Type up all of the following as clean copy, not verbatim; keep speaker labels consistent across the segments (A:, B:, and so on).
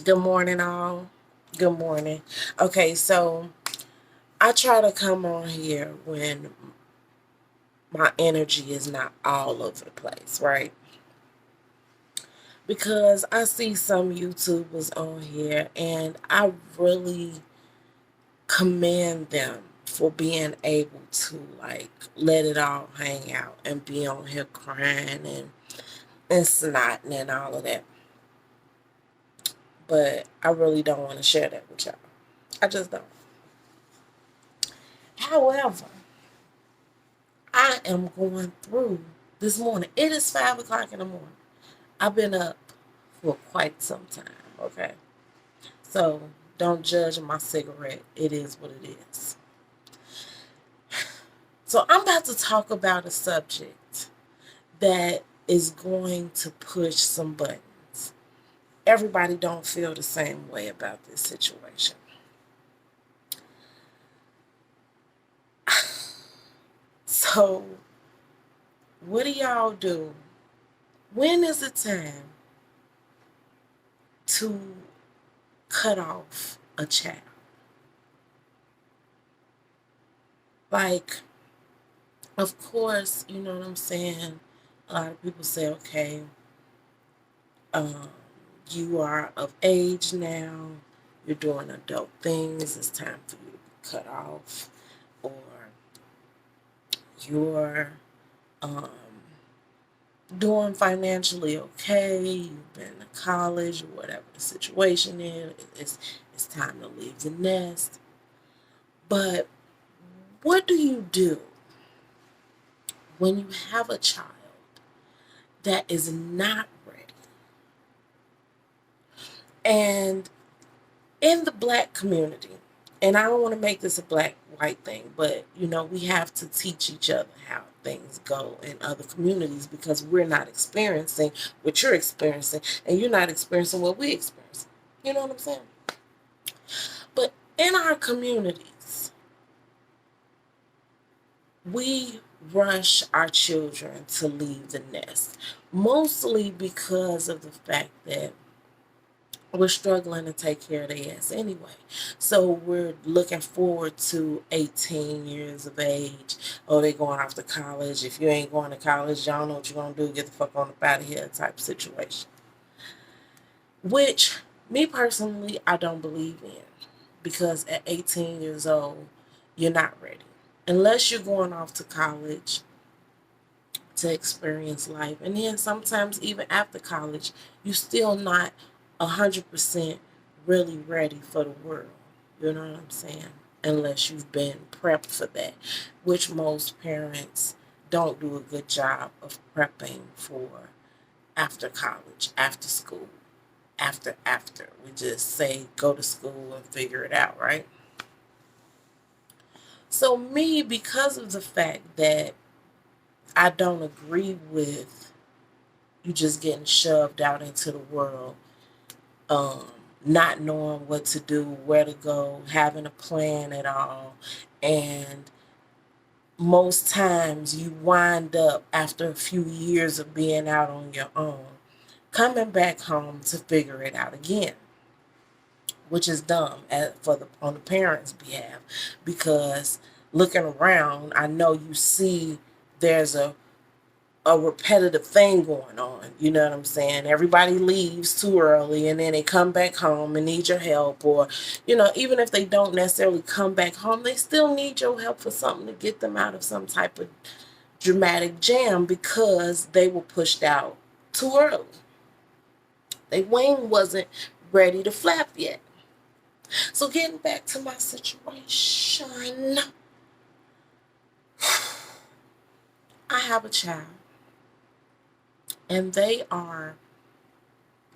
A: Good morning, all. Good morning. Okay, so I try to come on here when my energy is not all over the place, right? Because I see some YouTubers on here and I really commend them for being able to let it all hang out and be on here crying and snotting and all of that. But I really don't want to share that with y'all. I just don't. However, I am going through this morning. It is 5 o'clock in the morning. I've been up for quite some time, okay? So don't judge my cigarette. It is what it is. So I'm about to talk about a subject that is going to push some buttons. Everybody don't feel the same way about this situation. So what do y'all do? When is it time to cut off a child? Like, of course, you know what I'm saying? A lot of people say, okay, um, you are of age now, you're doing adult things, it's time for you to be cut off, or you're um, doing financially okay, you've been to college, or whatever the situation is, it's time to leave the nest. But what do you do when you have a child that is not ready? And in the black community, and I don't want to make this a black white thing, but we have to teach each other how things go in other communities because we're not experiencing what you're experiencing and you're not experiencing what we experience. You know what I'm saying? But in our communities, we rush our children to leave the nest, mostly because of the fact that we're struggling to take care of their ass anyway. So we're looking forward to 18 years of age. Oh, they going off to college. If you ain't going to college, y'all know what you're going to do. Get the fuck on up out of here type situation. Which, me personally, I don't believe in. Because at 18 years old, you're not ready. Unless you're going off to college to experience life. And then sometimes even after college, you're still not 100% really ready for the world. You know what I'm saying? Unless you've been prepped for that, which most parents don't do a good job of prepping for after college, after school, after. We just say go to school and figure it out, right? So me, because of the fact that I don't agree with you just getting shoved out into the world, um, not knowing what to do, where to go, having a plan at all. And most times you wind up, after a few years of being out on your own, coming back home to figure it out again, which is dumb on the parents' behalf, because looking around, I know you see there's a repetitive thing going on. You know what I'm saying? Everybody leaves too early and then they come back home and need your help. Or, even if they don't necessarily come back home, they still need your help for something to get them out of some type of dramatic jam because they were pushed out too early. Their wing wasn't ready to flap yet. So, getting back to my situation, I have a child and they are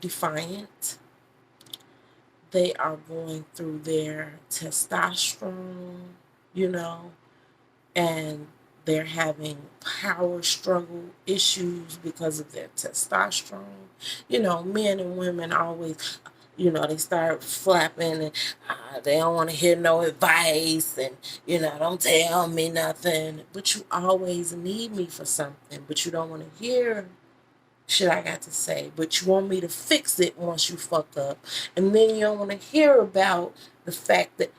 A: defiant. They are going through their testosterone, you know, and they're having power struggle issues because of their testosterone. Men and women always, they start flapping and they don't want to hear no advice and, don't tell me nothing. But you always need me for something, but you don't want to hear shit I got to say, but you want me to fix it once you fuck up. And then you don't want to hear about the fact that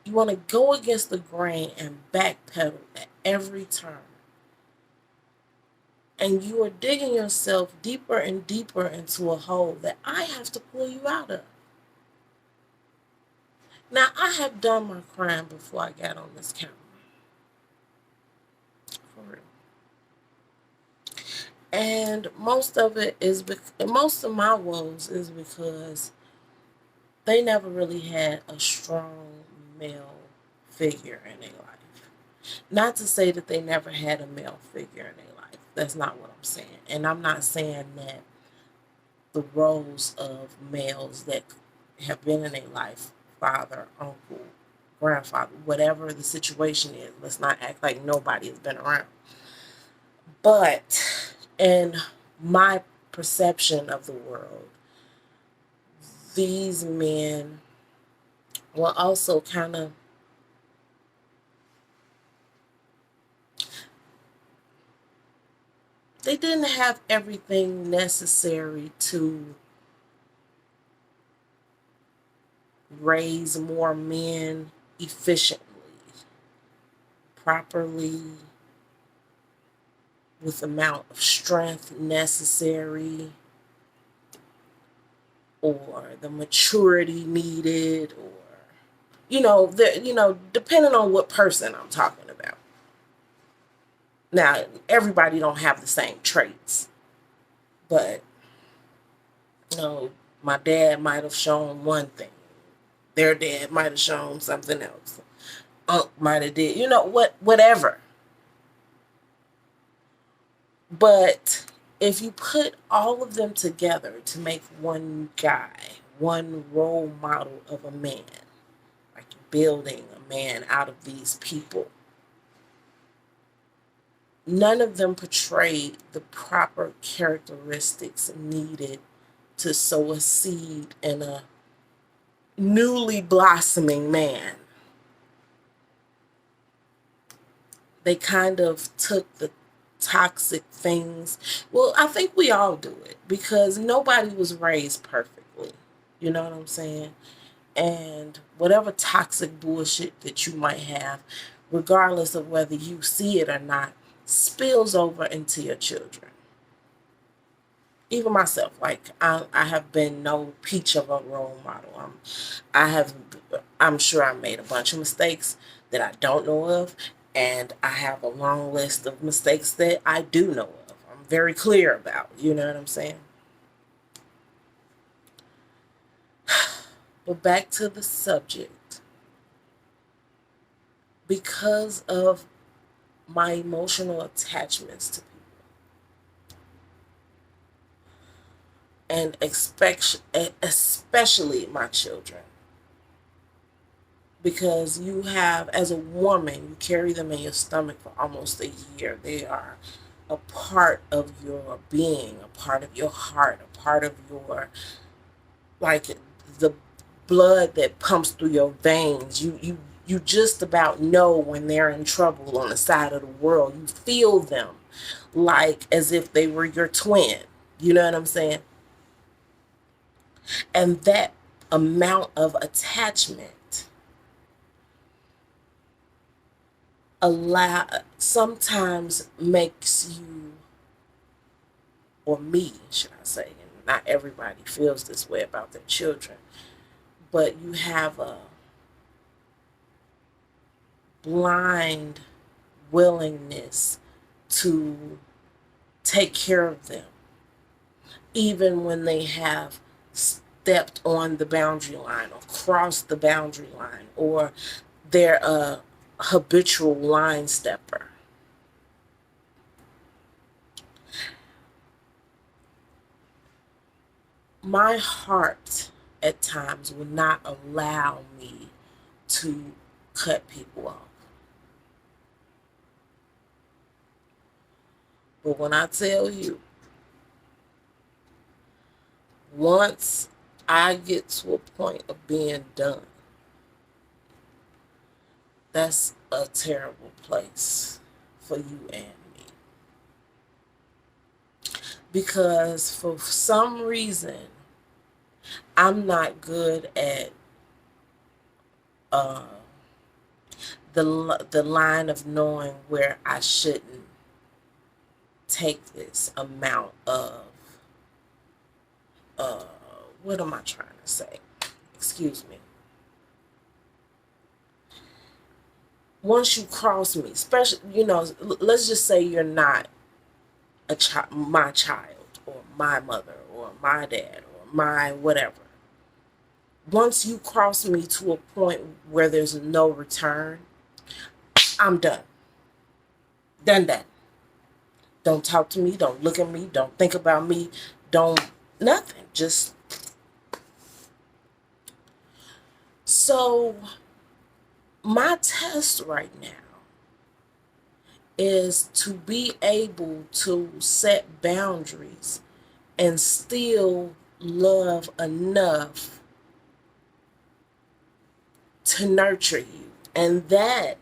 A: you want to go against the grain and backpedal at every turn. And you are digging yourself deeper and deeper into a hole that I have to pull you out of. Now, I have done my crime before I got on this camera. For real. And most of it is, most of my woes is because they never really had a strong male figure in their life. Not to say that they never had a male figure in their life. That's not what I'm saying. And I'm not saying that the roles of males that have been in their life, father, uncle, grandfather, whatever the situation is, let's not act like nobody has been around. But in my perception of the world, these men will also kind of, they didn't have everything necessary to raise more men efficiently, properly, with the amount of strength necessary, or the maturity needed, or depending on what person I'm talking about. Now, everybody don't have the same traits, but my dad might have shown one thing. Their dad might have shown something else. Unc might have did, whatever. But if you put all of them together to make one guy, one role model of a man, like building a man out of these people, none of them portrayed the proper characteristics needed to sow a seed in a newly blossoming man. They kind of took the toxic things. Well, I think we all do it because nobody was raised perfectly. You know what I'm saying? And whatever toxic bullshit that you might have, regardless of whether you see it or not, spills over into your children. Even myself, like I have been no peach of a role model. I'm sure I made a bunch of mistakes that I don't know of, and I have a long list of mistakes that I do know of. I'm very clear about, you know what I'm saying? But back to the subject. Because of my emotional attachments to people, and especially my children, because you have, as a woman, you carry them in your stomach for almost a year. They are a part of your being, a part of your heart, a part of your, like, the blood that pumps through your veins. You just about know when they're in trouble on the side of the world. You feel them like as if they were your twin. You know what I'm saying? And that amount of attachment sometimes makes you, or me, should I say, and not everybody feels this way about their children, but you have a blind willingness to take care of them, even when they have stepped on the boundary line or crossed the boundary line, or they're a habitual line stepper. My heart at times will not allow me to cut people off. But when I tell you, once I get to a point of being done, that's a terrible place for you and me. because for some reason I'm not good at uh, the line of knowing where I shouldn't take this amount of uh, what am I trying to say? Excuse me. Once you cross me, especially, let's just say you're not my child, or my mother, or my dad, or my whatever. Once you cross me to a point where there's no return, I'm done. Done. Don't talk to me. Don't look at me. Don't think about me. Don't, nothing. Just, so my test right now is to be able to set boundaries and still love enough to nurture you. And that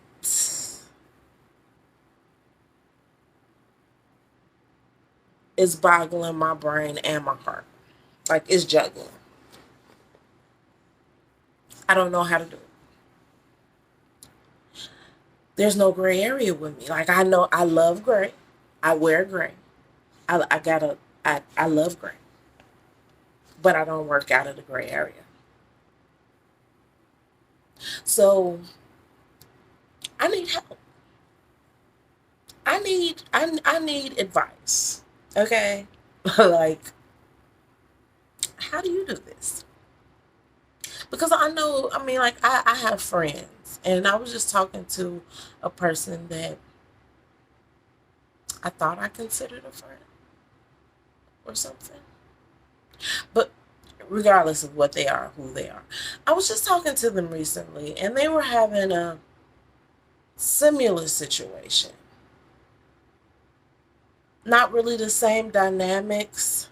A: is boggling my brain and my heart. Like, it's juggling. I don't know how to do it. There's no gray area with me. Like, I know I love gray. I wear gray. I love gray. But I don't work out of the gray area. So I need help. I need advice. Okay? Like, how do you do this? Because I know, I mean, like, I have friends, and I was just talking to a person that I thought I considered a friend or something. But regardless of what they are, who they are, I was just talking to them recently, and they were having a similar situation. Not really the same dynamics,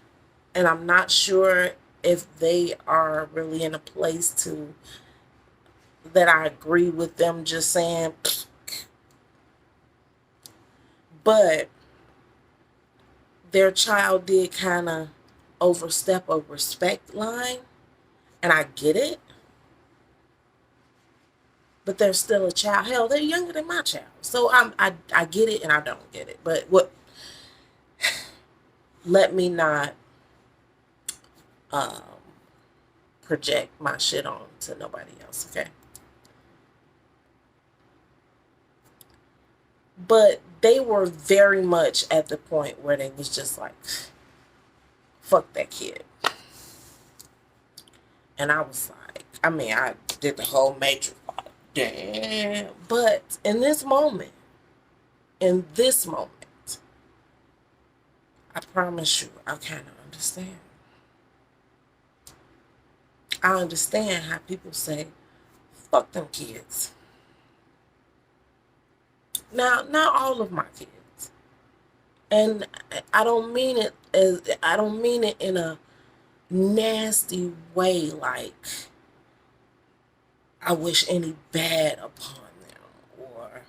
A: and I'm not sure if they are really in a place to that I agree with them just saying, but their child did kind of overstep a respect line, and I get it, but they're still a child. Hell, they're younger than my child, so I get it and I don't get it. But what? Let me not um, project my shit on to nobody else, okay? But they were very much at the point where they was just like, fuck that kid. And I was like, I mean, I did the whole Matrix. Damn. But in this moment, I promise you, I kind of understand. I understand how people say, fuck them kids. Now, not all of my kids. And I don't mean it in a nasty way, like I wish any bad upon them, or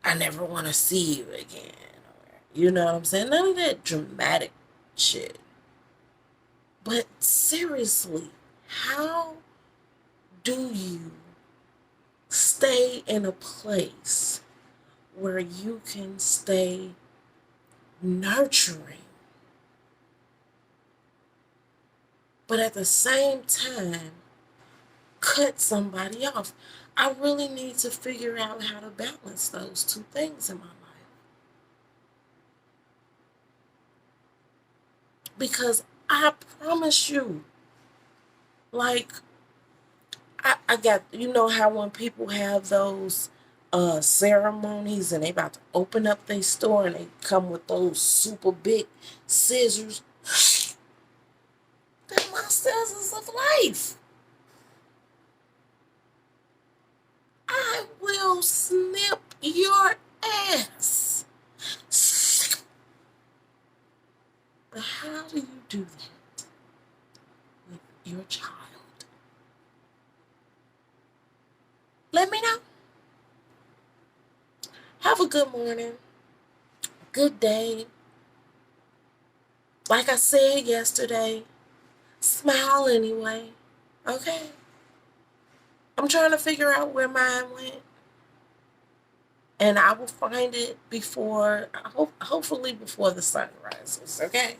A: I never want to see you again, or, you know what I'm saying? None of that dramatic shit. But seriously, how do you stay in a place where you can stay nurturing, but at the same time cut somebody off? I really need to figure out how to balance those two things in my life. Because I promise you, like, I got, you know how when people have those ceremonies and they about to open up their store and they come with those super big scissors. They're my scissors of life. I will snip your ass. But how do you do that with your child? Let me know. Have a good morning, good day, like I said yesterday, smile anyway. Okay? I'm trying to figure out where mine went. And I will find it before, hopefully before the sun rises. Okay?